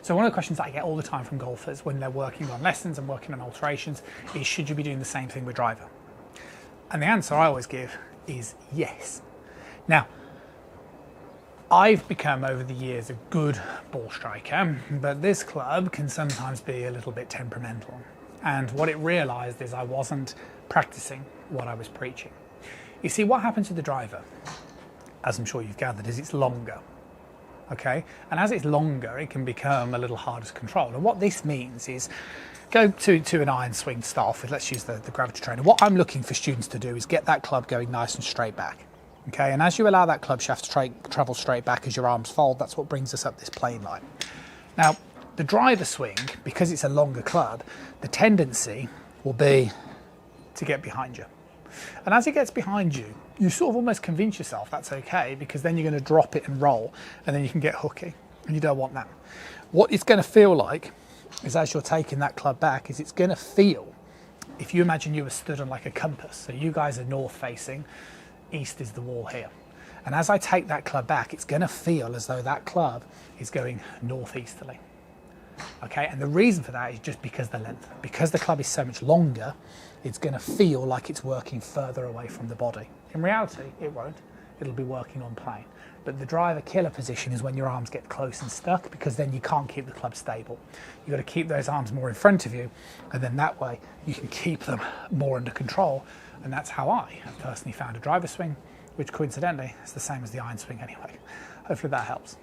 So one of the questions I get all the time from golfers when they're working on lessons and working on alterations is, should you be doing the same thing with driver? And the answer I always give is yes. Now, I've become over the years a good ball striker, but this club can sometimes be a little bit temperamental. And what it realised is I wasn't practicing what I was preaching. You see, what happens with the driver, as I'm sure you've gathered, is it's longer. Okay, and as it's longer, it can become a little harder to control. And what this means is, go to an iron swing to start off with. Let's use the gravity trainer. What I'm looking for students to do is get that club going nice and straight back. Okay, and as you allow that club shaft to travel straight back as your arms fold, that's what brings us up this plane line. Now, the driver swing, because it's a longer club, the tendency will be to get behind you. And as it gets behind you, you sort of almost convince yourself that's okay, because then you're going to drop it and roll, and then you can get hooky, and you don't want that. What it's going to feel like is, as you're taking that club back, is it's going to feel, if you imagine you were stood on like a compass, so you guys are north facing, east is the wall here. And as I take that club back, it's going to feel as though that club is going northeasterly. Okay, and the reason for that is just because the length. Because the club is so much longer, it's going to feel like it's working further away from the body. In reality, it won't. It'll be working on plane. But the driver killer position is when your arms get close and stuck, because then you can't keep the club stable. You've got to keep those arms more in front of you, and then that way you can keep them more under control. And that's how I have personally found a driver swing, which coincidentally is the same as the iron swing anyway. Hopefully that helps.